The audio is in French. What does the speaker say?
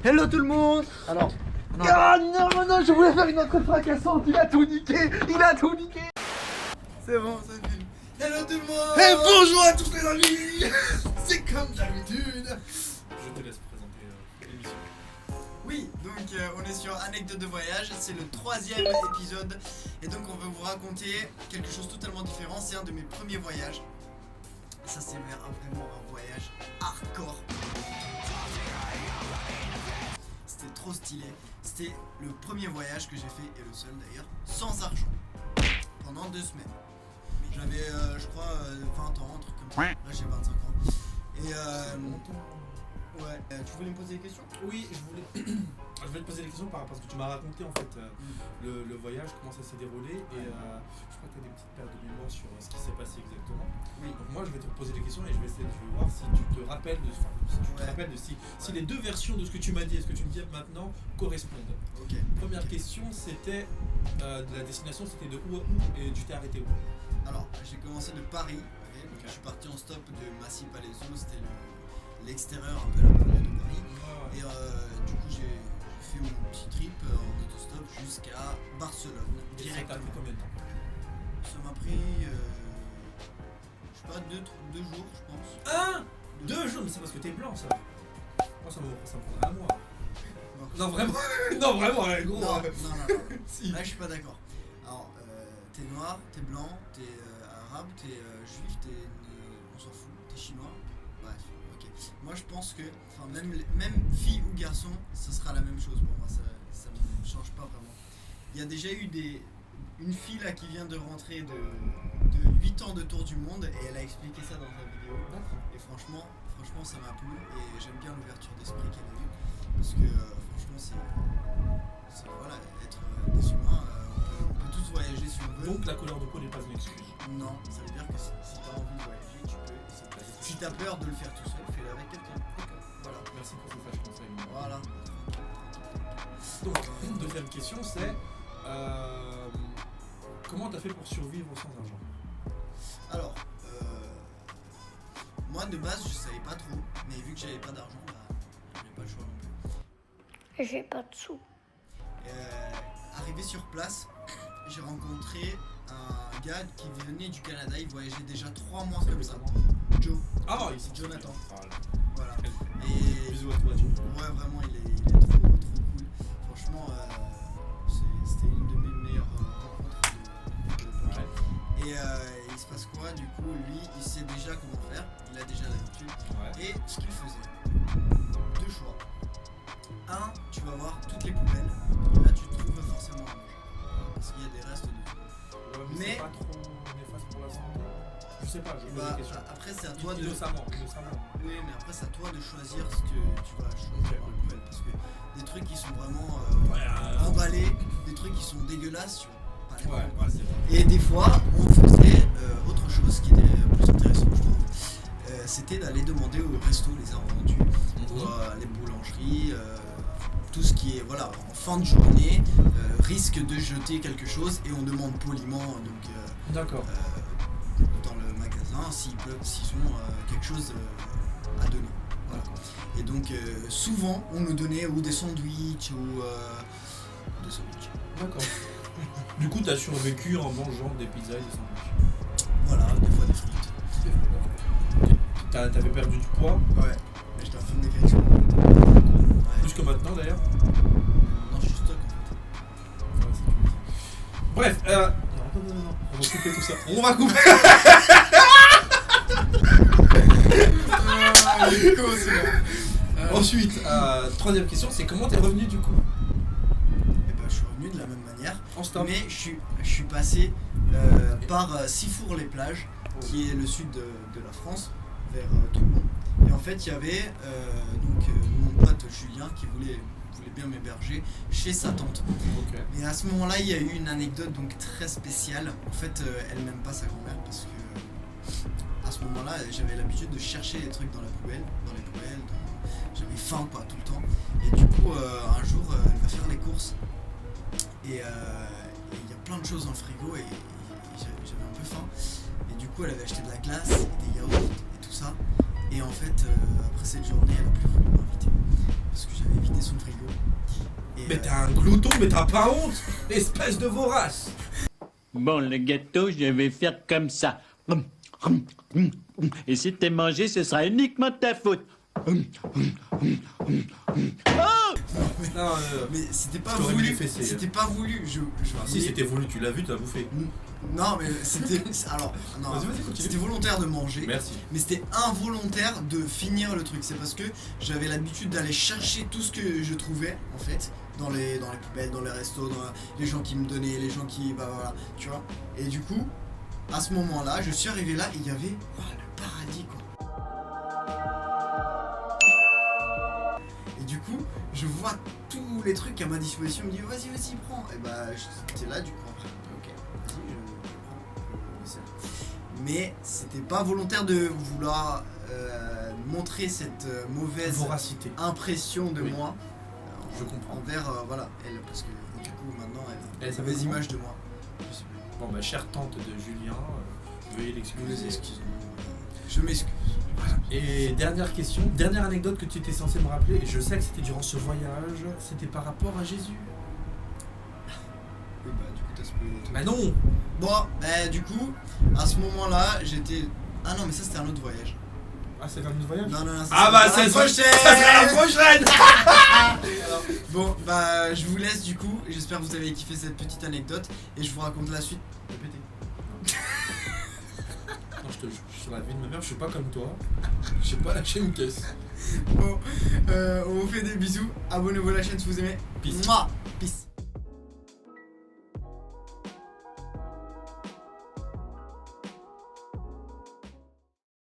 Hello tout le monde. Alors... Ah non, je voulais faire une entrée fracassante, il a tout niqué. C'est bon, ça filme. Hello tout le monde. Et bonjour à tous les amis. C'est comme d'habitude. Je te laisse présenter l'émission. Oui, donc on est sur Anecdote de voyage, c'est le 3e épisode. Et donc on va vous raconter quelque chose totalement différent, c'est un de mes premiers voyages. Ça c'est vraiment un voyage hardcore. C'était trop stylé. C'était le premier voyage que j'ai fait, et le seul d'ailleurs, sans argent. Pendant 2 semaines. J'avais, je crois, 20 ans, un truc comme ça. Là j'ai 25 ans. Et ouais, tu voulais me poser des questions? Oui, je voulais te poser des questions parce que tu m'as raconté en fait le voyage, comment ça s'est déroulé, et je crois que tu as des petites pertes de mémoire sur ce qui s'est passé exactement. Oui. Donc moi je vais te poser des questions et je vais voir si tu te rappelles si les deux versions de ce que tu m'as dit et ce que tu me dis maintenant correspondent. Ok. Première question, c'était de la destination, c'était de où à où, et tu t'es arrêté où? Alors, j'ai commencé de Paris, donc je suis parti en stop de Massy-Palaiseau, c'était l'extérieur un peu la banlieue de Paris. Et du coup, j'ai fait mon petit trip en autostop jusqu'à Barcelone, Et ça t'a directement. pris combien de temps? Ça m'a pris, je sais pas, 2 jours, je pense. 2 jours, mais c'est parce que t'es blanc ça. Moi ça me prendrait un mois. Non. Non vraiment, non vraiment, gros. Non. Si. Là, je suis pas d'accord. Alors, t'es noir, t'es blanc, t'es arabe, t'es juif, on s'en fout, t'es chinois. Bref, ok. Moi, je pense que, enfin, même fille ou garçon, ce sera la même chose pour moi. Ça me change pas vraiment. Il y a déjà eu une fille là qui vient de rentrer de 8 ans de tour du monde et elle a expliqué ça dans sa vidéo. Et franchement, ça m'a plu et j'aime bien l'ouverture d'esprit qu'elle a eue parce que franchement, c'est voilà, être des humains, on peut tous voyager si on veut. Donc la couleur de peau n'est pas une excuse. Non, ça veut dire que si t'as envie de voyager, tu peux. Si t'as peur de le faire tout seul, fais-le avec quelqu'un. Voilà. Merci pour ce sage conseil. Voilà. Donc, deuxième question, c'est comment t'as fait pour survivre sans argent? Alors, moi de base, je savais pas trop, mais vu que j'avais pas d'argent, j'avais pas le choix non plus. J'ai pas de sous. Arrivé sur place, j'ai rencontré un gars qui venait du Canada, il voyageait déjà 3 mois comme ça. Joe. Ah, il s'en Jonathan. Voilà. Voilà. Et bisous à toi, Joe. Ouais, vraiment, il est trop cool. Franchement, c'était une de mes meilleures rencontres de Paris. Et il se passe quoi? Du coup, lui, il sait déjà comment faire, il a déjà l'habitude. Ouais. Et ce qu'il faisait, 2 choix. 1, tu vas voir toutes les poubelles, et là tu trouves forcément à manger. Parce qu'il y a des restes de tout. Ouais, mais Mais- c'est pas trop néfaste pour la santé? Je sais pas, je pose des questions. Après, c'est à toi de. Innocemment. Oui, mais après, c'est à toi de choisir ce que tu vas choisir dans les poubelles. Parce que des trucs qui sont vraiment emballés, des trucs qui sont dégueulasses, tu vas pas les prendre. Ouais, c'est vrai. Et des fois, on faisait autre chose qui était plus intéressant, je trouve. C'était d'aller demander au resto les invendus, les boulangeries, tout ce qui est voilà, en fin de journée, risque de jeter quelque chose et on demande poliment D'accord. dans le magasin s'ils ont quelque chose à donner. Voilà. Et donc souvent on nous donnait ou des sandwichs ou des sandwichs. D'accord. Du coup, t'as survécu en mangeant des pizzas et des sandwichs. Voilà, des fois des frites. T'avais perdu du poids, Ouais, mais j'étais en fin de définition. plus que maintenant d'ailleurs. Non, je suis stock en fait. Bref, non, on va couper tout ça. On va couper. Ensuite, troisième question, c'est comment t'es revenu du coup? Et ben, je suis revenu de la même manière, En stop. mais je suis passé par Sifour-les-Plages, qui est le sud de la France, vers Toulon. Et en fait, il y avait mon pote Julien qui voulait bien m'héberger chez sa tante. Ok. Et à ce moment-là, il y a eu une anecdote donc très spéciale. En fait, elle n'aime pas sa grand-mère parce que à ce moment-là, j'avais l'habitude de chercher des trucs dans les poubelles. J'avais faim quoi tout le temps. Et du coup, un jour, elle va faire les courses et il y a plein de choses dans le frigo et j'avais un peu faim. Et du coup, elle avait acheté de la glace, et des yaourts et tout ça. Et en fait, après cette journée, elle a plus voulu m'inviter. parce que j'avais vidé son frigo. Et, Mais t'es un glouton, mais t'as pas honte, espèce de vorace. Bon, le gâteau, je vais faire comme ça. Et si t'es mangé, ce sera uniquement ta faute. Non, mais c'était pas je t'aurais mis voulu. les fessées, C'était pas voulu. si c'était voulu, tu l'as vu, tu l'as bouffé. Non, mais c'était. Alors, non, Vas-y, continue. c'était volontaire de manger. Merci. Mais c'était involontaire de finir le truc. C'est parce que j'avais l'habitude d'aller chercher tout ce que je trouvais, en fait, dans les poubelles, dans les restos, dans les gens qui me donnaient, les gens qui. Bah voilà, tu vois. Et du coup, à ce moment-là, je suis arrivé là et il y avait le paradis, quoi. Et du coup, je vois tous les trucs à ma disposition. Il me dit, vas-y, prends. Et bah, j'étais là, du coup, après. Ok, vas-y, je prends. Mais c'était pas volontaire de vouloir montrer cette mauvaise Voracité. impression de Oui. moi Je comprends. envers voilà elle, parce que du coup maintenant elle a Elle une mauvaise s'appelle image de moi. Je sais plus. Bon, bah, chère tante de Julien, veuillez l'excuser. Je m'excuse. Et dernière question, dernière anecdote que tu étais censé me rappeler, et je sais que c'était durant ce voyage, c'était par rapport à Jésus. Oui, bah du coup t'as spoilé tout. Bah non. Bon, du coup à ce moment-là j'étais. Ah non mais ça c'était un autre voyage. Ah, c'est un autre voyage. Non, ça, Ah bah c'est c'est la ça sera la prochaine. Bon bah je vous laisse du coup. J'espère que vous avez kiffé cette petite anecdote et je vous raconte la suite. Répétez. Non, je te jure, sur la vie de ma mère, je suis pas comme toi. J'ai pas lâché une caisse. Bon, on vous fait des bisous. Abonnez-vous à la chaîne si vous aimez. Peace. Mouah. Peace.